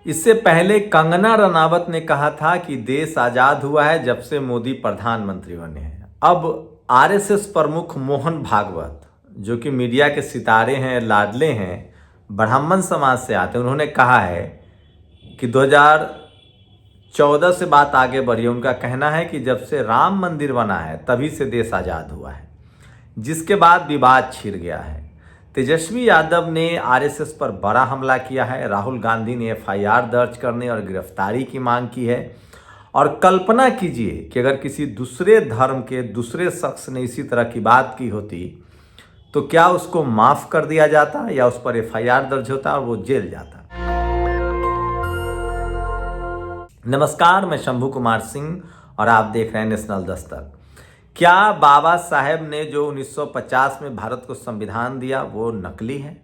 इससे पहले कंगना रनावत ने कहा था कि देश आजाद हुआ है जब से मोदी प्रधानमंत्री बने हैं। अब आरएसएस प्रमुख मोहन भागवत, जो कि मीडिया के सितारे हैं, लाडले हैं, ब्राह्मण समाज से आते हैं, उन्होंने कहा है कि 2014 से बात आगे बढ़ी। उनका कहना है कि जब से राम मंदिर बना है तभी से देश आज़ाद हुआ है, जिसके बाद विवाद छिड़ गया है। तेजस्वी यादव ने आरएसएस पर बड़ा हमला किया है। राहुल गांधी ने एफआईआर दर्ज करने और गिरफ्तारी की मांग की है। और कल्पना कीजिए कि अगर किसी दूसरे धर्म के दूसरे शख्स ने इसी तरह की बात की होती तो क्या उसको माफ़ कर दिया जाता या उस पर एफआईआर दर्ज होता और वो जेल जाता। नमस्कार, मैं शंभू कुमार सिंह और आप देख रहे हैं नेशनल दस्तक। क्या बाबा साहेब ने जो 1950 में भारत को संविधान दिया वो नकली है?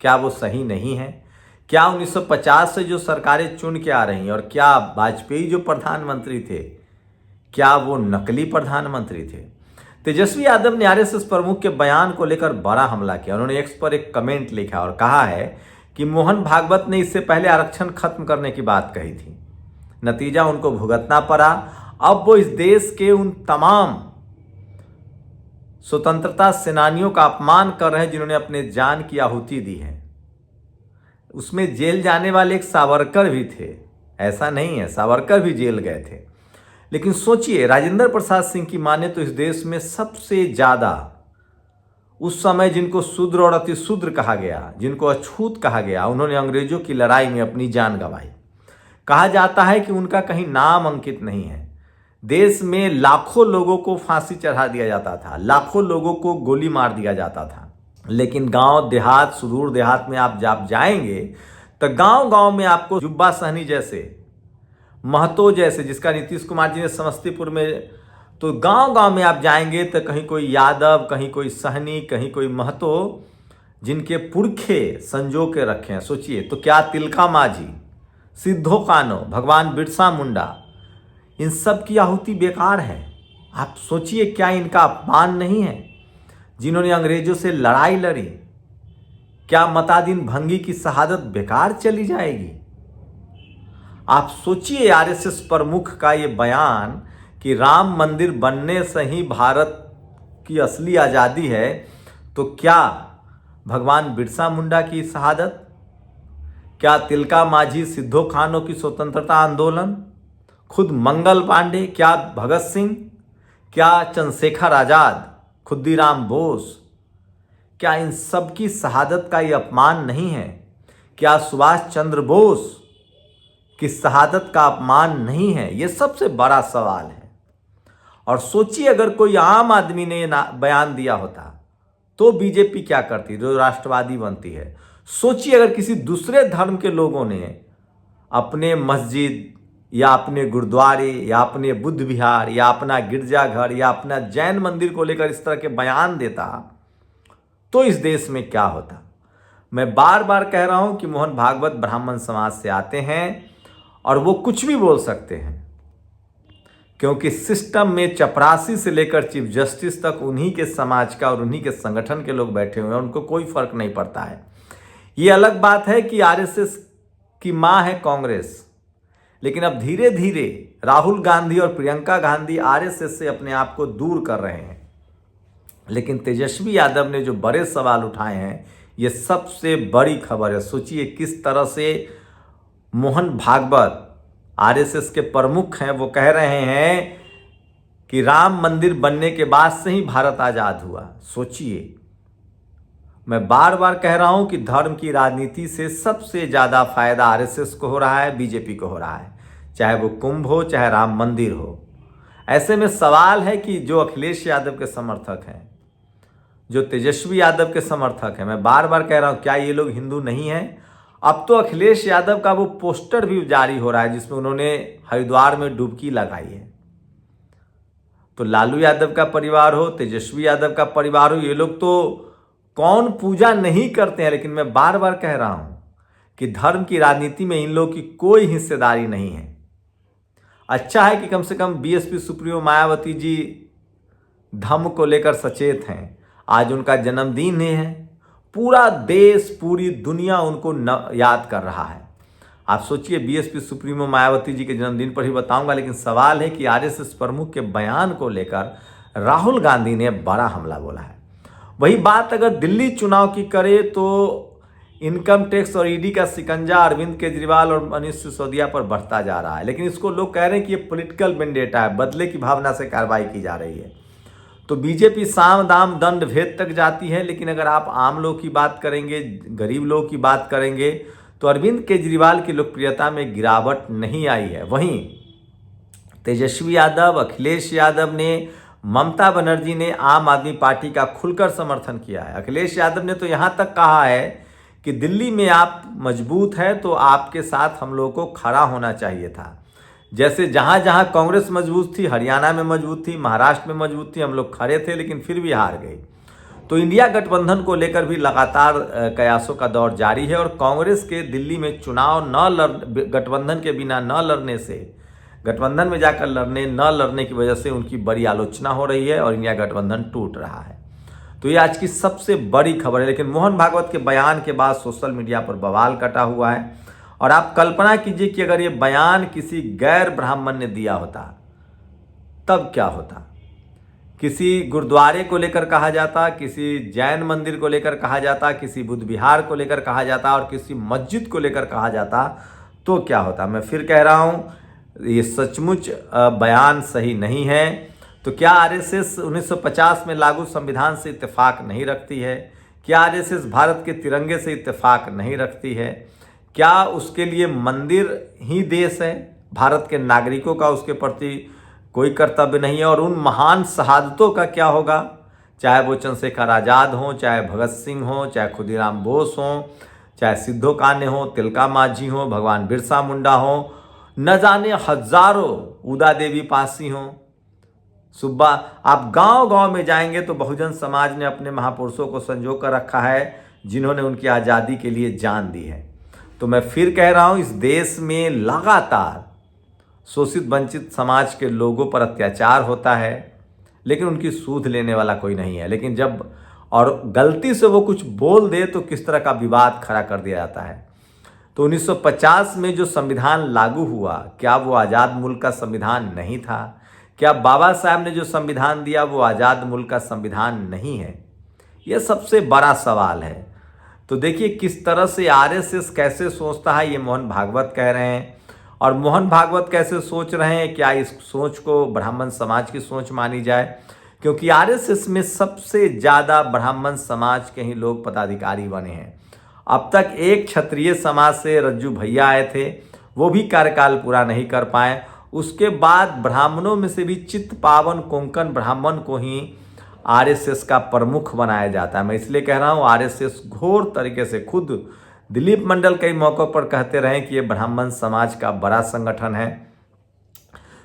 क्या वो सही नहीं है? क्या 1950 से जो सरकारें चुन के आ रही हैं और क्या वाजपेयी जो प्रधानमंत्री थे, क्या वो नकली प्रधानमंत्री थे? तेजस्वी यादव ने आरएसएस प्रमुख के बयान को लेकर बड़ा हमला किया। उन्होंने एक्स पर एक कमेंट लिखा और कहा है कि मोहन भागवत ने इससे पहले आरक्षण खत्म करने की बात कही थी, नतीजा उनको भुगतना पड़ा। अब वो इस देश के उन तमाम स्वतंत्रता सेनानियों का अपमान कर रहे हैं जिन्होंने अपने जान की आहुति दी है। उसमें जेल जाने वाले एक सावरकर भी थे, ऐसा नहीं है, सावरकर भी जेल गए थे। लेकिन सोचिए, राजेंद्र प्रसाद सिंह की माने तो इस देश में सबसे ज़्यादा उस समय जिनको शूद्र और अतिशूद्र कहा गया, जिनको अछूत कहा गया, उन्होंने अंग्रेजों की लड़ाई में अपनी जान गंवाई। कहा जाता है कि उनका कहीं नाम अंकित नहीं है। देश में लाखों लोगों को फांसी चढ़ा दिया जाता था, लाखों लोगों को गोली मार दिया जाता था। लेकिन गांव देहात, सुदूर देहात में आप जब जाएंगे तो गांव गांव में आपको जुब्बा सहनी जैसे, महतो जैसे, जिसका नीतीश कुमार जी ने समस्तीपुर में, तो गांव गांव में आप जाएंगे तो कहीं कोई यादव, कहीं कोई सहनी, कहीं कोई महतो, जिनके पुरखे संजो के रखे हैं। सोचिए, तो क्या तिलका माझी, सिद्धो कान्हू, भगवान बिरसा मुंडा, इन सब की आहुति बेकार है? आप सोचिए, क्या इनका अपमान नहीं है जिन्होंने अंग्रेजों से लड़ाई लड़ी? क्या मतादीन भंगी की शहादत बेकार चली जाएगी? आप सोचिए, आरएसएस प्रमुख का ये बयान कि राम मंदिर बनने से ही भारत की असली आज़ादी है, तो क्या भगवान बिरसा मुंडा की शहादत, क्या तिलका माझी, सिद्धो कान्हू की स्वतंत्रता आंदोलन, खुद मंगल पांडे, क्या भगत सिंह, क्या चंद्रशेखर आजाद, खुद्दीराम बोस, क्या इन सब की शहादत का ये अपमान नहीं है? क्या सुभाष चंद्र बोस की शहादत का अपमान नहीं है? ये सबसे बड़ा सवाल है। और सोचिए, अगर कोई आम आदमी ने बयान दिया होता तो बीजेपी क्या करती, जो राष्ट्रवादी बनती है। सोचिए, अगर किसी दूसरे धर्म के लोगों ने अपने मस्जिद या अपने गुरुद्वारे या अपने बुद्ध विहार या अपना गिरजाघर या अपना जैन मंदिर को लेकर इस तरह के बयान देता तो इस देश में क्या होता। मैं बार बार कह रहा हूं कि मोहन भागवत ब्राह्मण समाज से आते हैं और वो कुछ भी बोल सकते हैं, क्योंकि सिस्टम में चपरासी से लेकर चीफ जस्टिस तक उन्हीं के समाज का और उन्हीं के संगठन के लोग बैठे हुए हैं, उनको कोई फर्क नहीं पड़ता है। ये अलग बात है कि आरएसएस की मां है कांग्रेस, लेकिन अब धीरे धीरे राहुल गांधी और प्रियंका गांधी आरएसएस से अपने आप को दूर कर रहे हैं। लेकिन तेजस्वी यादव ने जो बड़े सवाल उठाए हैं, ये सबसे बड़ी खबर है। सोचिए किस तरह से मोहन भागवत, आरएसएस के प्रमुख हैं, वो कह रहे हैं कि राम मंदिर बनने के बाद से ही भारत आज़ाद हुआ। सोचिए, मैं बार बार कह रहा हूं कि धर्म की राजनीति से सबसे ज़्यादा फायदा आरएसएस को हो रहा है, बीजेपी को हो रहा है, चाहे वो कुंभ हो, चाहे राम मंदिर हो। ऐसे में सवाल है कि जो अखिलेश यादव के समर्थक हैं, जो तेजस्वी यादव के समर्थक हैं, मैं बार बार कह रहा हूं, क्या ये लोग हिंदू नहीं हैं? अब तो अखिलेश यादव का वो पोस्टर भी जारी हो रहा है जिसमें उन्होंने हरिद्वार में डुबकी लगाई है। तो लालू यादव का परिवार हो, तेजस्वी यादव का परिवार हो, ये लोग तो कौन पूजा नहीं करते हैं, लेकिन मैं बार बार कह रहा हूं कि धर्म की राजनीति में इन लोगों की कोई हिस्सेदारी नहीं है। अच्छा है कि कम से कम बीएसपी सुप्रीमो मायावती जी धर्म को लेकर सचेत हैं। आज उनका जन्मदिन है, पूरा देश, पूरी दुनिया उनको याद कर रहा है। आप सोचिए, बीएसपी सुप्रीमो मायावती जी के जन्मदिन पर ही बताऊंगा, लेकिन सवाल है कि आरएसएस प्रमुख के बयान को लेकर राहुल गांधी ने बड़ा हमला बोला है। वही बात अगर दिल्ली चुनाव की करे तो इनकम टैक्स और ईडी का शिकंजा अरविंद केजरीवाल और मनीष सिसोदिया पर बढ़ता जा रहा है, लेकिन इसको लोग कह रहे हैं कि ये पॉलिटिकल वेंडेटा है, बदले की भावना से कार्रवाई की जा रही है। तो बीजेपी साम दाम दंड भेद तक जाती है, लेकिन अगर आप आम लोग की बात करेंगे, गरीब लोग की बात करेंगे, तो अरविंद केजरीवाल की लोकप्रियता में गिरावट नहीं आई है। वहीं तेजस्वी यादव, अखिलेश यादव ने, ममता बनर्जी ने आम आदमी पार्टी का खुलकर समर्थन किया है। अखिलेश यादव ने तो यहाँ तक कहा है कि दिल्ली में आप मजबूत हैं तो आपके साथ हम लोगों को खड़ा होना चाहिए था। जैसे जहाँ जहाँ कांग्रेस मजबूत थी, हरियाणा में मजबूत थी, महाराष्ट्र में मजबूत थी, हम लोग खड़े थे, लेकिन फिर भी हार गए। तो इंडिया गठबंधन को लेकर भी लगातार कयासों का दौर जारी है और कांग्रेस के दिल्ली में चुनाव गठबंधन के बिना न लड़ने से, गठबंधन में जाकर न लड़ने की वजह से उनकी बड़ी आलोचना हो रही है और इंडिया गठबंधन टूट रहा है। तो ये आज की सबसे बड़ी खबर है। लेकिन मोहन भागवत के बयान के बाद सोशल मीडिया पर बवाल कटा हुआ है और आप कल्पना कीजिए कि अगर ये बयान किसी गैर ब्राह्मण ने दिया होता तब क्या होता। किसी गुरुद्वारे को लेकर कहा जाता, किसी जैन मंदिर को लेकर कहा जाता, किसी बुद्ध विहार को लेकर कहा जाता और किसी मस्जिद को लेकर कहा जाता तो क्या होता। मैं फिर कह रहा हूँ, ये सचमुच बयान सही नहीं है। तो क्या आरएसएस 1950 में लागू संविधान से इत्तेफाक नहीं रखती है? क्या आरएसएस भारत के तिरंगे से इत्तेफाक नहीं रखती है? क्या उसके लिए मंदिर ही देश है? भारत के नागरिकों का उसके प्रति कोई कर्तव्य नहीं है? और उन महान शहादतों का क्या होगा, चाहे वो चंद्रशेखर आज़ाद हों, चाहे भगत सिंह हों, चाहे खुदीराम बोस हों, चाहे सिद्धो कान्हे हों, तिलका मांझी हों, भगवान बिरसा मुंडा हों, न जाने हजारों, उदा देवी पासी हों, सुब्बा। आप गांव गांव में जाएंगे तो बहुजन समाज ने अपने महापुरुषों को संजो कर रखा है, जिन्होंने उनकी आज़ादी के लिए जान दी है। तो मैं फिर कह रहा हूं, इस देश में लगातार शोषित वंचित समाज के लोगों पर अत्याचार होता है, लेकिन उनकी सूध लेने वाला कोई नहीं है। लेकिन जब और गलती से वो कुछ बोल दे तो किस तरह का विवाद खड़ा कर दिया जाता है। तो 1950 में जो संविधान लागू हुआ, क्या वो आज़ाद मुल्क का संविधान नहीं था? क्या बाबा साहब ने जो संविधान दिया वो आज़ाद मुल्क का संविधान नहीं है? यह सबसे बड़ा सवाल है। तो देखिए किस तरह से आरएसएस कैसे सोचता है, ये मोहन भागवत कह रहे हैं। और मोहन भागवत कैसे सोच रहे हैं, क्या इस सोच को ब्राह्मण समाज की सोच मानी जाए? क्योंकि आरएसएस में सबसे ज़्यादा ब्राह्मण समाज के ही लोग पदाधिकारी बने हैं। अब तक एक क्षत्रिय समाज से रज्जू भैया आए थे, वो भी कार्यकाल पूरा नहीं कर पाए। उसके बाद ब्राह्मणों में से भी चित्त पावन कोंकण ब्राह्मण को ही आरएसएस का प्रमुख बनाया जाता है। मैं इसलिए कह रहा हूँ, आरएसएस घोर तरीके से, खुद दिलीप मंडल कई मौक़ों पर कहते रहे कि ये ब्राह्मण समाज का बड़ा संगठन है।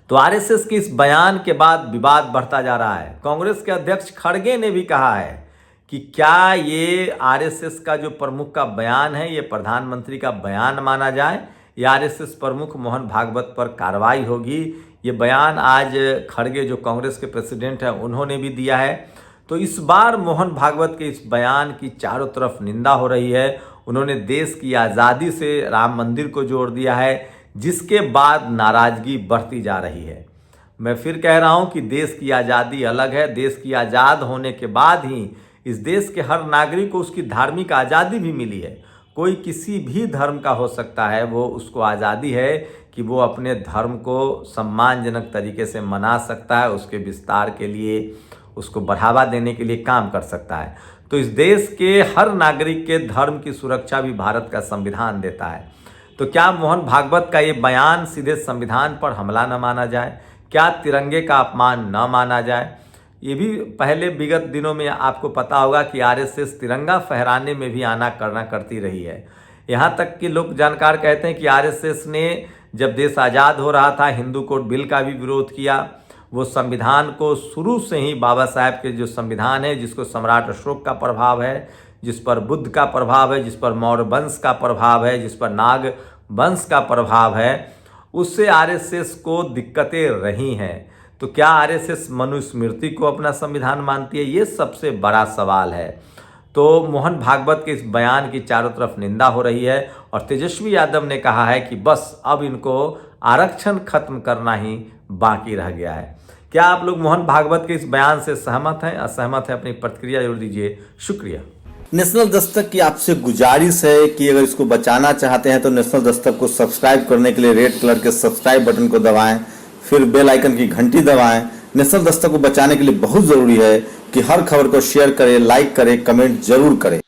तो आरएसएस के इस बयान के बाद विवाद बढ़ता जा रहा है। कांग्रेस के अध्यक्ष खड़गे ने भी कहा है कि क्या ये आरएसएस का जो प्रमुख का बयान है, ये प्रधानमंत्री का बयान माना जाए या आरएसएस प्रमुख मोहन भागवत पर कार्रवाई होगी। ये बयान आज खड़गे जो कांग्रेस के प्रेसिडेंट हैं उन्होंने भी दिया है। तो इस बार मोहन भागवत के इस बयान की चारों तरफ निंदा हो रही है। उन्होंने देश की आज़ादी से राम मंदिर को जोड़ दिया है, जिसके बाद नाराज़गी बढ़ती जा रही है। मैं फिर कह रहा हूँ कि देश की आज़ादी अलग है। देश की आज़ाद होने के बाद ही इस देश के हर नागरिक को उसकी धार्मिक आज़ादी भी मिली है। कोई किसी भी धर्म का हो सकता है, वो उसको आज़ादी है कि वो अपने धर्म को सम्मानजनक तरीके से मना सकता है, उसके विस्तार के लिए, उसको बढ़ावा देने के लिए काम कर सकता है। तो इस देश के हर नागरिक के धर्म की सुरक्षा भी भारत का संविधान देता है। तो क्या मोहन भागवत का ये बयान सीधे संविधान पर हमला न माना जाए? क्या तिरंगे का अपमान न माना जाए? ये भी पहले विगत दिनों में आपको पता होगा कि आरएसएस तिरंगा फहराने में भी आना करना करती रही है। यहाँ तक कि लोग जानकार कहते हैं कि आरएसएस ने जब देश आज़ाद हो रहा था हिंदू कोड बिल का भी विरोध किया। वो संविधान को शुरू से ही बाबा साहब के जो संविधान है, जिसको सम्राट अशोक का प्रभाव है, जिस पर बुद्ध का प्रभाव है, जिस पर मौर्य वंश का प्रभाव है, जिस पर नाग वंश का प्रभाव है, उससे आरएसएस को दिक्कतें रही हैं। तो क्या आरएसएस मनुस्मृति को अपना संविधान मानती है? ये सबसे बड़ा सवाल है। तो मोहन भागवत के इस बयान की चारों तरफ निंदा हो रही है और तेजस्वी यादव ने कहा है कि बस अब इनको आरक्षण खत्म करना ही बाकी रह गया है। क्या आप लोग मोहन भागवत के इस बयान से सहमत हैं? असहमत हैं? अपनी प्रतिक्रिया जरूर दीजिए। शुक्रिया। नेशनल दस्तक की आपसे गुजारिश है कि अगर इसको बचाना चाहते हैं तो नेशनल दस्तक को सब्सक्राइब करने के लिए रेड कलर के सब्सक्राइब बटन को दबाएं, फिर बेल आइकन की घंटी दबाएं। नेशनल दस्तक को बचाने के लिए बहुत जरूरी है कि हर खबर को शेयर करें, लाइक करें, कमेंट जरूर करें।